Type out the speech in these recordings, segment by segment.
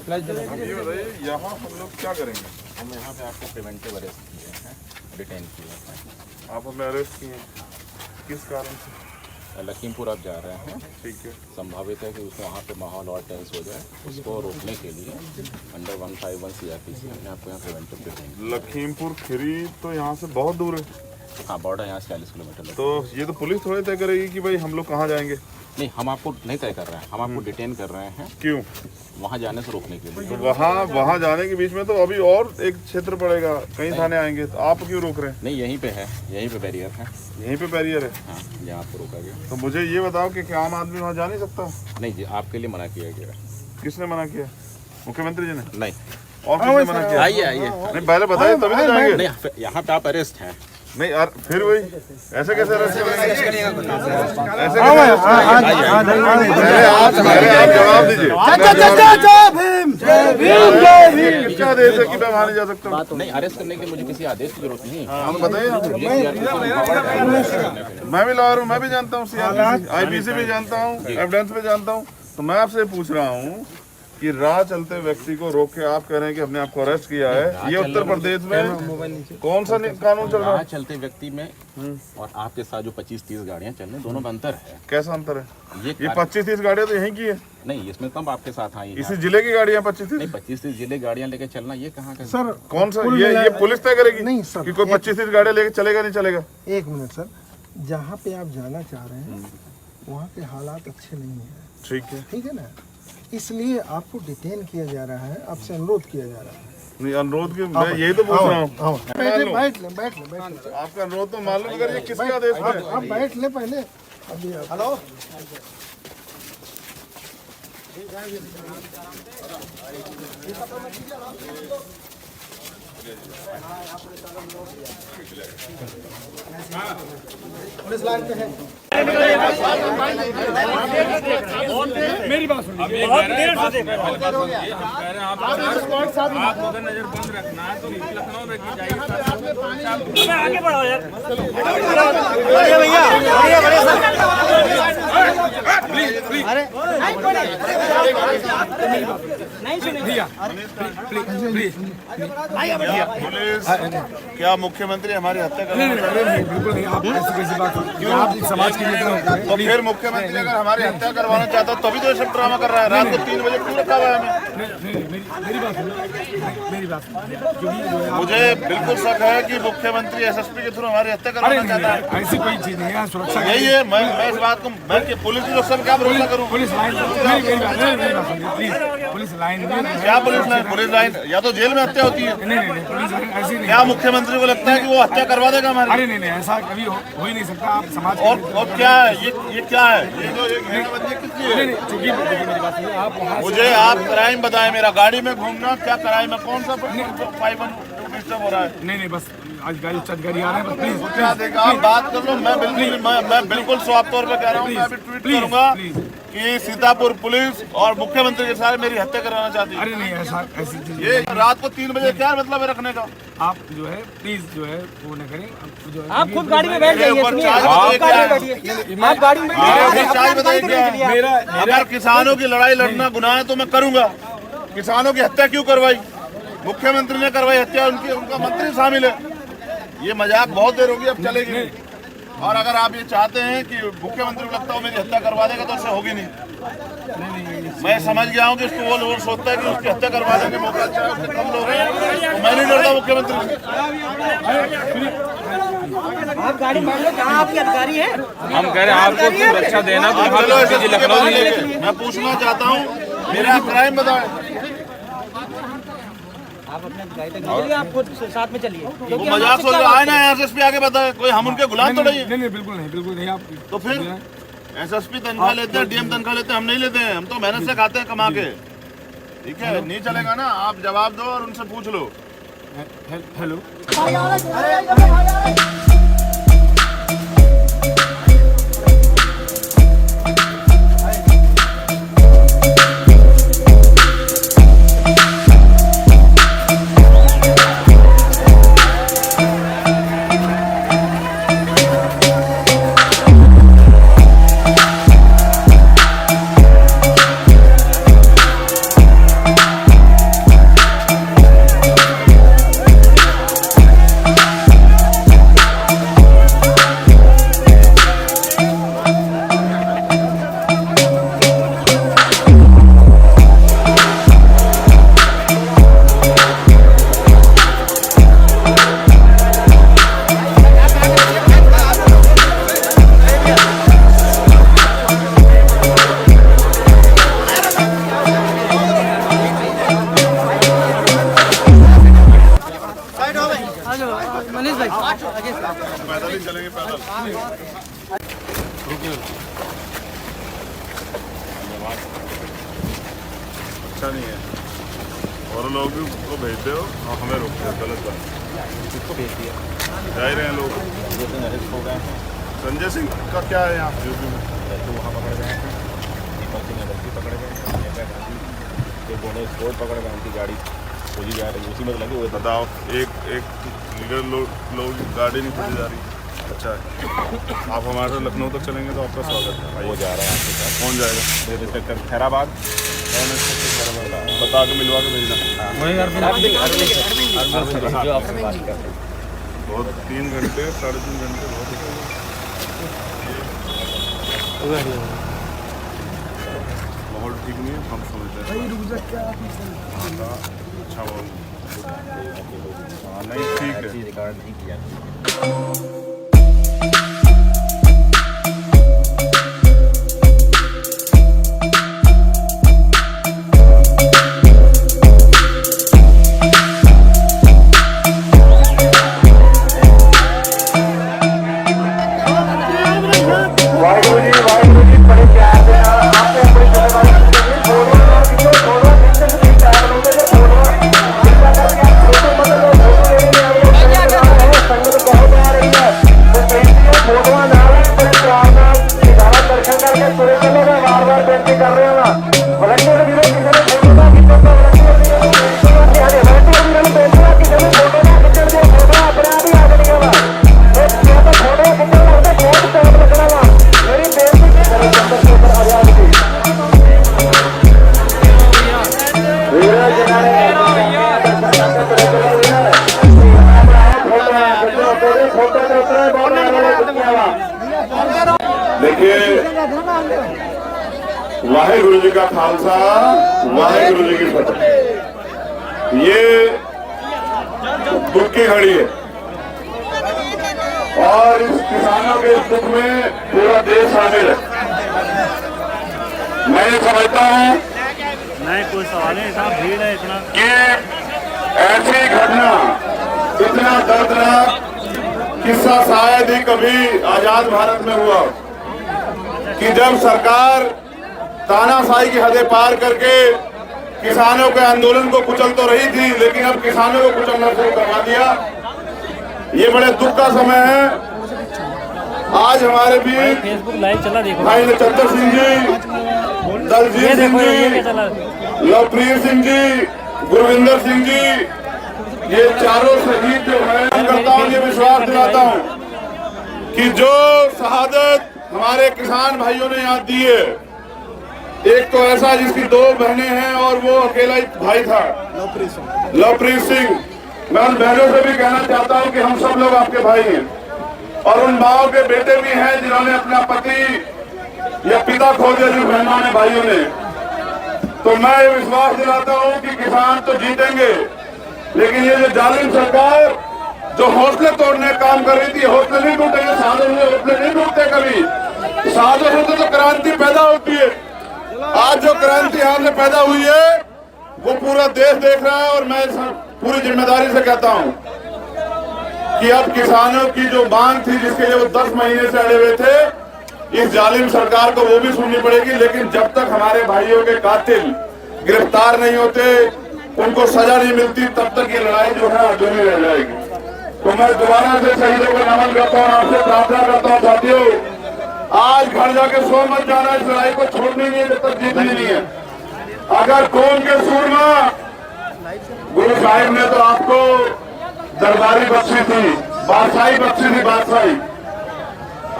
ये बताइए यहाँ हम लोग क्या करेंगे? हम यहाँ पे आपको प्रिवेंटिव अरेस्ट किए हैं, डिटेन किए हैं। आप हमें अरेस्ट किए किस कारण से? लखीमपुर आप जा रहे हैं, ठीक है, संभावित है कि उसको वहाँ पे माहौल और टेंस हो जाए, उसको रोकने के लिए अंडर 151 CRPC हमने आपको यहाँ प्रिवेंटिव डिटेन। लखीमपुर खीरी तो यहाँ से बहुत दूर है। हाँ, बॉर्डर यहाँ से 40 किलोमीटर। तो ये तो पुलिस थोड़ी तय करेगी कि भाई हम लोग कहाँ जाएंगे? नहीं, हम आपको नहीं तय कर रहे हैं, हम आपको डिटेन कर रहे हैं। क्यों? वहाँ जाने से रोकने के लिए। तो वहाँ जाने के बीच में तो अभी और एक क्षेत्र पड़ेगा, कई थाने आएंगे, तो आप क्यों रोक रहे हैं? नहीं, यहीं पे है, यहीं पे बैरियर है। यहीं पे बैरियर है? हाँ, यहाँ आपको रोका गया। तो मुझे ये बताओ कि क्या आम आदमी वहाँ जा नहीं सकता? नहीं जी, आपके लिए मना किया गया। किसने मना किया? मुख्यमंत्री जी ने? नहीं। और किसने मना किया? आइए आइए। नहीं, पहले बताइए तभी तो जाएंगे। नहीं, यहाँ पे आप अरेस्ट हैं। नहीं यार, फिर वही ऐसे कैसे अरेस्ट करेंगे? ऐसे आप जवाब दीजिए। किसका आदेश है कि मैं वहाँ नहीं जा सकता? नहीं, अरेस्ट करने के मुझे किसी आदेश की जरूरत नहीं है। हम बताइए। मैं भी लॉयर हूँ, मैं भी जानता हूँ CRPC, IPC भी जानता हूँ, एविडेंस भी जानता हूँ। तो मैं आपसे पूछ रहा हूँ कि राह चलते व्यक्ति को रोक के आप कह रहे हैं कि हमने आपको अरेस्ट किया है, ये उत्तर प्रदेश में कौन सा कानून चल रहा है? राह चलते व्यक्ति में और आपके साथ जो 25-30 गाड़ियाँ चल रही, दोनों में अंतर है। कैसा अंतर है? ये 25-30 गाड़ियाँ तो यहीं की है। नहीं, इसमें कम आपके साथ आई। इसी जिले की गाड़ियाँ 25-30? नहीं, 25-30 जिले गाड़ियाँ लेके चलना ये कहाँ का? सर कौन सा? ये पुलिस तय करेगी? नहीं सर, कि कोई 25-30 गाड़ियाँ लेके चलेगा नहीं चलेगा? एक मिनट सर, जहाँ पे आप जाना चाह रहे हैं वहाँ के हालात अच्छे नहीं है। ठीक है, ठीक है ना, इसलिए आपको डिटेन किया जा रहा है, आपसे अनुरोध किया जा रहा है। नहीं, अनुरोध की मैं यही तो पूछ रहा हूँ। बैठ ले। आपका अनुरोध तो मालूम, अगर ये किसके आदेश में? आप बैठ ले पहले। अभी हेलो, पुलिस लाइन पे है। मेरी बात सुनिए, बहुत देर से देख रहे हैं आप उधर नजर बंद रखना है, तो लखनऊ में की जाएगी। आगे बढ़ाओ यार भैया, प्लीज। अरे नहीं सुनिए भैया, प्लीज। पुलिस क्या मुख्यमंत्री हमारी हत्या कर रहे हैं? बिल्कुल नहीं, आप ऐसी कैसी बात? आप समाज के नेता। तो फिर मुख्यमंत्री अगर हमारी हत्या करवाना चाहता तभी तो ये सब ड्रामा कर रहा है। रात को 3 बजे क्यों रखा हुआ है हमें? मेरी बात मुझे बिल्कुल शक है कि मुख्यमंत्री SSP के थ्रू हमारी हत्या करवाना चाहता है। ऐसी कोई चीज नहीं है, सुरक्षा यही है। मैं इस बात को मैं पुलिस की सर क्या भरोसा करूँ? Police line please, police line क्या पुलिस लाइन? पुलिस लाइन या तो जेल में हत्या होती है। नहीं, पुलिस लाइन ऐसी नहीं। क्या मुख्यमंत्री को लगता है कि वो हत्या करवा देगा हमारी? अरे नहीं, ऐसा कभी हो ही नहीं सकता। आप समाज और क्या है ये क्या है? ये जो एक घेराबंदी किस लिए है? चूंकि मेरी बात सुनिए, आप वहाँ मुझे आप क्राइम बताएं। मेरा गाड़ी में घूमना क्या क्राइम है? कौन सा 51 डिस्टर्ब हो रहा है? नहीं, बस आज गाड़ी गाड़ी आ रहे हैं, बस प्लीज क्या देखा? आप बात कर लो। मैं बिल्कुल साफ तौर पे कह रहा हूँ, मैं अभी ट्वीट करूंगा कि सीतापुर पुलिस और मुख्यमंत्री के साथ मेरी हत्या करवाना चाहती है। अरे नहीं, ऐसी चीज ये रात को 3 बजे क्या मतलब है रखने का? आप जो है प्लीज जो है वो न करें। जो है आप खुद गाड़ी में बैठ जाइए, ऊपर सुनिए, चार्ज आप बताइए गाड़ी में बैठिए, आप गाड़ी में बैठिए, चार्ज बताइए क्या है? मेरा अगर किसानों की लड़ाई लड़ना गुनाह है तो मैं करूंगा। किसानों की हत्या क्यों करवाई? मुख्यमंत्री ने करवाई हत्या, उनका मंत्री शामिल है। ये मजाक बहुत देर होगी, अब चलेगी नहीं। और अगर आप ये चाहते हैं कि मुख्यमंत्री को लगता हो मेरी हत्या करवा देगा तो उससे होगी नहीं। मैं समझ गया हूँ कि उसको वो सोचता है कि उसकी हत्या करवा देंगे, मौका अच्छा है, उससे कम लोग हैं, तो मैं नहीं डरता मुख्यमंत्री से। आप गाड़ी मान लो, जहाँ आपके अधिकारी है। हम कह रहे हैं आपको सुरक्षा देना, तो चलो ऐसे लखनऊ लेके मैं पूछना चाहता हूँ, मेरा क्राइम बताएं। आप अपने अधिकारी तक चलिए, आप खुद साथ में चलिए। वो मजाक सोच रहा है ना, SSP आगे बताए, कोई हम उनके गुलाम तो नहीं। नहीं, बिल्कुल नहीं आप। तो फिर SSP तनख्वाह लेते हैं, DM तनख्वाह लेते हैं, हम नहीं लेते हैं। हम तो मेहनत से खाते हैं कमा के। ठीक है, नहीं चलेगा ना? आप जवाब दो और उनसे पूछ लो। हेलो। पैदल ही चलेंगे, पैदल। अच्छा नहीं है, और लोग भी को भेजते हो और हमें रोकते हो, गलत बात। किसको भेज दिया? जा ही रहे हैं लोग। दो दिन अरेस्ट हो गए हैं। संजय सिंह का क्या है यहाँ यूपी में? तो वहाँ पकड़ गए हैं, दीपक सिंह अगरती पकड़ गए, प्रियंका गांधी के दोनों स्पोर्ट पकड़ गए, उनकी गाड़ी खोजी जा रही है, उसी में लगे हुए थे। बताओ, एक लीडर लोग गाड़ी नहीं खोजी जा रही। अच्छा है, आप हमारे साथ लखनऊ तक चलेंगे तो आपका स्वागत है। वो जा रहा है आपके साथ। कौन जाएगा? मेरे इंस्पेक्टर खैराबाद, बता के मिलवा के भेजना। जो आपसे बात कर रहे हैं। बहुत 3 घंटे 3.5 घंटे बहुत माहौल ठीक नहीं है, हम समझते हैं। अच्छा माहौल नहीं, ठीक है। रिकॉर्ड नहीं किया। देखिए, वाहेगुरु जी का खालसा, वाहेगुरु जी की फतेह। ये दुख की घड़ी है और इस किसानों के दुख में पूरा देश शामिल है। मैं ये समझता हूँ नहीं, कोई सवाल नहीं साहब, भीड़ है इतना कि ऐसी घटना, इतना दर्दनाक किस्सा शायद ही कभी आजाद भारत में हुआ कि जब सरकार तानाशाही की हदें पार करके किसानों के आंदोलन को कुचल तो रही थी, लेकिन अब किसानों को कुचलना शुरू करवा दिया। ये बड़े दुख का समय है। आज हमारे बीच फेसबुक लाइव चला, देखो भाई नचंदर सिंह जी, दलजीत सिंह जी, लवप्रीत सिंह जी, गुरविंदर सिंह जी, ये चारों शहीद जो है, करता हूँ, ये विश्वास दिलाता हूँ कि जो शहादत हमारे किसान भाइयों ने यहाँ दी है, एक तो ऐसा जिसकी 2 बहनें हैं और वो अकेला ही भाई था, लवप्रीत सिंह। मैं उन बहनों से भी कहना चाहता हूँ कि हम सब लोग आपके भाई हैं, और उन माओ के बेटे भी हैं जिन्होंने अपना पति या पिता खो दिया, जिन बहनों ने, भाइयों ने। तो मैं ये विश्वास दिलाता हूँ कि किसान तो जीतेंगे, लेकिन ये जो जालिम सरकार जो हौसले तोड़ने का काम कर रही थी, हौसले नहीं टूटेंगे, साधन हुए हौसले नहीं टूटते कभी। साधन होते तो क्रांति पैदा होती है। आज जो क्रांति यहाँ से पैदा हुई है वो पूरा देश देख रहा है, और मैं पूरी जिम्मेदारी से कहता हूँ कि अब किसानों की जो मांग थी, जिसके लिए वो 10 महीने से अड़े हुए थे, इस जालिम सरकार को वो भी सुननी पड़ेगी। लेकिन जब तक हमारे भाइयों के कातिल गिरफ्तार नहीं होते, उनको सजा नहीं मिलती, तब तक ये लड़ाई जो है अधूरी रह जाएगी। तो मैं दोबारा से शहीदों को नमन करता हूँ, आपसे प्रार्थना करता हूँ साथियों, आज घर जाके सो मत जाना, इस लड़ाई को छोड़नी नहीं है जब तक जीतनी नहीं है। अगर कौन के सूरमा गुरु साहिब ने तो आपको दरबारी बख्शी थी, बादशाही बख्शी थी, बादशाही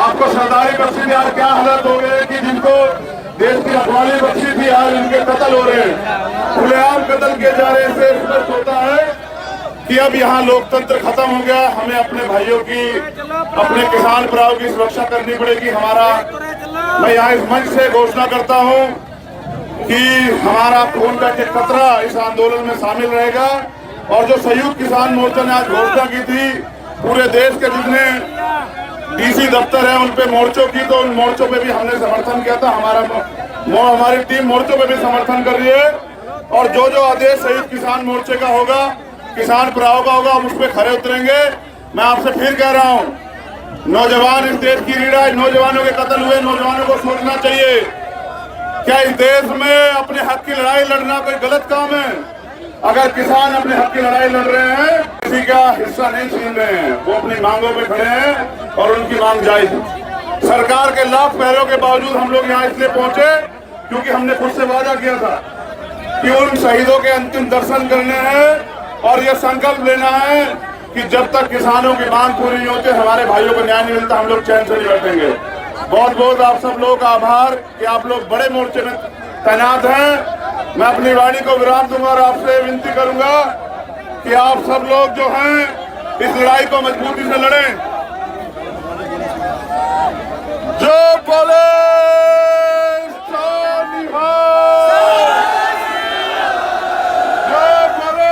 आपको सरदारी बख्शी थी। आज क्या हालत हो गए कि जिनको देश की रखवाली बख्शी थी, आज इनके कत्ल हो रहे हैं, खुलेआम कत्ल किए जा रहे हैं। इससे स्पष्ट होता है कि अब यहाँ लोकतंत्र खत्म हो गया। हमें अपने भाइयों की, अपने किसान भराव की सुरक्षा करनी पड़ेगी। मैं यहाँ इस मंच से घोषणा करता हूँ कि हमारा खून का एक कतरा इस आंदोलन में शामिल रहेगा। और जो संयुक्त किसान मोर्चा ने आज घोषणा की थी, पूरे देश के जितने डीसी दफ्तर है उन पे मोर्चों की, तो उन मोर्चों पे भी हमने समर्थन किया था। हमारी टीम मोर्चों पे भी समर्थन कर रही है। और जो जो आदेश संयुक्त किसान मोर्चे का होगा, किसान भराव का होगा, हम उस पर खड़े उतरेंगे। मैं आपसे फिर कह रहा हूं, नौजवान इस देश की रीढ़ है, नौजवानों के कत्ल हुए, नौजवानों को सोचना चाहिए, क्या इस देश में अपने हक की लड़ाई लड़ना कोई गलत काम है? अगर किसान अपने हक की लड़ाई लड़ रहे हैं, किसी का हिस्सा नहीं छीन रहे हैं, वो अपनी मांगों पे खड़े हैं और उनकी मांग जायज है। सरकार के लाख पहलों के बावजूद हम लोग यहाँ इसलिए पहुंचे क्योंकि हमने खुद से वादा किया था कि उन शहीदों के अंतिम दर्शन करने हैं और ये संकल्प लेना है कि जब तक किसानों की मांग पूरी नहीं होती, हमारे भाइयों को न्याय नहीं मिलता, हम लोग चैन से नहीं बैठेंगे। बहुत बहुत आप सब लोगों का आभार कि आप लोग बड़े मोर्चे में तैनात हैं। मैं अपनी वाणी को विराम दूंगा और आपसे विनती करूंगा कि आप सब लोग जो हैं इस लड़ाई को मजबूती से लड़ें। जो बोले सो निभाए, जो बोले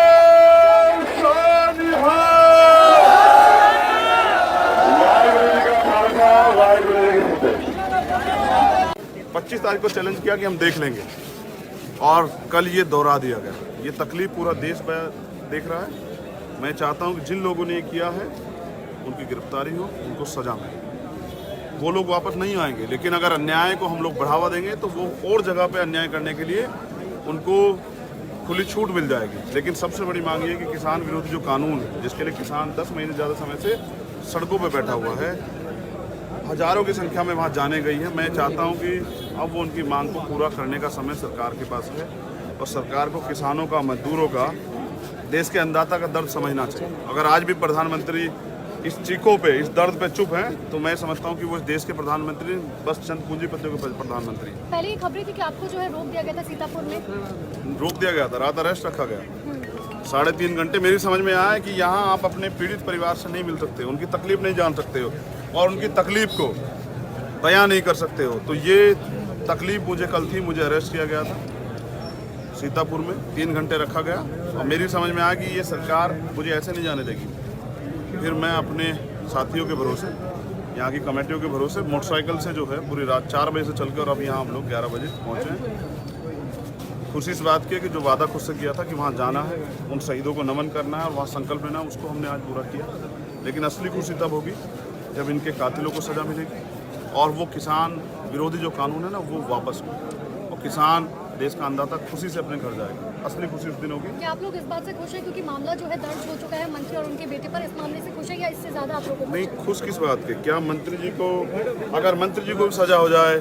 सो निभाए। वाहिगुरु जी का खालसा, वाहिगुरु जी की फतेह। 25 तारीख को चैलेंज किया कि हम देख लेंगे और कल ये दोहरा दिया गया। ये तकलीफ पूरा देश देख रहा है। मैं चाहता हूं कि जिन लोगों ने ये किया है उनकी गिरफ्तारी हो, उनको सजा मिले। वो लोग वापस नहीं आएंगे, लेकिन अगर अन्याय को हम लोग बढ़ावा देंगे तो वो और जगह पे अन्याय करने के लिए उनको खुली छूट मिल जाएगी। लेकिन सबसे बड़ी मांग ये है कि किसान विरोधी जो कानून है, जिसके लिए किसान 10 महीने ज़्यादा समय से सड़कों पर बैठा हुआ है, हजारों की संख्या में वहाँ जाने गई है, मैं चाहता हूँ कि अब वो उनकी मांग को पूरा करने का समय सरकार के पास है और सरकार को किसानों का, मजदूरों का, देश के अन्नदाता का दर्द समझना चाहिए। अगर आज भी प्रधानमंत्री इस चीखों पे, इस दर्द पे चुप हैं, तो मैं समझता हूँ कि वो इस देश के प्रधानमंत्री बस चंद पूंजीपतियों के प्रधानमंत्री। पहले ये खबरें थी कि आपको जो है रोक दिया गया था सीतापुर में, रोक दिया गया था, रात अरेस्ट रखा गया 3.5 घंटे। मेरी समझ में आया कि यहाँ आप अपने पीड़ित परिवार से नहीं मिल सकते, उनकी तकलीफ नहीं जान सकते हो और उनकी तकलीफ को बयां नहीं कर सकते हो। तो ये तकलीफ मुझे कल थी, मुझे अरेस्ट किया गया था सीतापुर में, 3 घंटे रखा गया और मेरी समझ में आया कि ये सरकार मुझे ऐसे नहीं जाने देगी। फिर मैं अपने साथियों के भरोसे, यहाँ की कमेटियों के भरोसे मोटरसाइकिल से जो है पूरी रात 4 बजे से चलकर और अब यहाँ हम लोग 11 बजे पहुँचे हैं। खुशी इस बात की है कि जो वादा खुद से किया था कि वहाँ जाना है, उन शहीदों को नमन करना है और वहाँ संकल्प लेना है, उसको हमने आज पूरा किया। लेकिन असली खुशी तब होगी जब इनके कातिलों को सज़ा मिलेगी और वो किसान विरोधी जो कानून है ना वो वापस हो और किसान, देश का अन्नदाता खुशी से अपने घर जाएगा। असली खुशी उस दिन होगी। क्या आप लोग इस बात से खुश हैं क्योंकि मामला जो है दर्ज हो चुका है मंत्री और उनके बेटे पर, इस मामले से खुश है या इससे ज्यादा आप लोगों को? नहीं, खुश किस बात के? क्या मंत्री जी को, अगर मंत्री जी को भी सजा हो जाए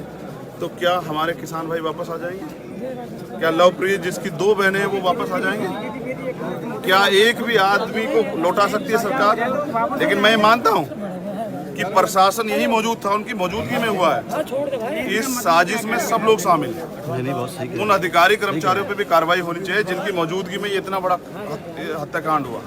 तो क्या हमारे किसान भाई वापस आ जाएंगे? क्या लवप्रिय जिसकी 2 बहनें हैं वो वापस आ जाएंगे? क्या एक भी आदमी को लौटा सकती है सरकार? लेकिन मैं मानता हूँ कि प्रशासन यही मौजूद था, उनकी मौजूदगी में हुआ है। इस साजिश में सब लोग शामिल हैं। उन अधिकारी कर्मचारियों पे भी कार्रवाई होनी चाहिए जिनकी मौजूदगी में ये इतना बड़ा हत्याकांड हुआ।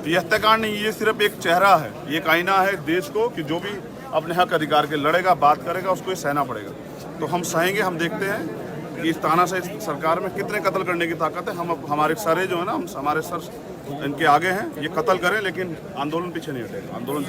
ये हत्याकांड नहीं, ये सिर्फ एक चेहरा है, ये एक आईना है देश को कि जो भी अपने हक अधिकार के लड़ेगा, बात करेगा, उसको ये सहना पड़ेगा। तो हम सहेंगे। हम देखते हैं कि इस तानाशाही सरकार में कितने कत्ल करने की ताकत है। हम हमारे सरे जो है ना, हम हमारे सर इनके आगे हैं, ये कत्ल करें लेकिन आंदोलन पीछे नहीं हटेगा। आंदोलन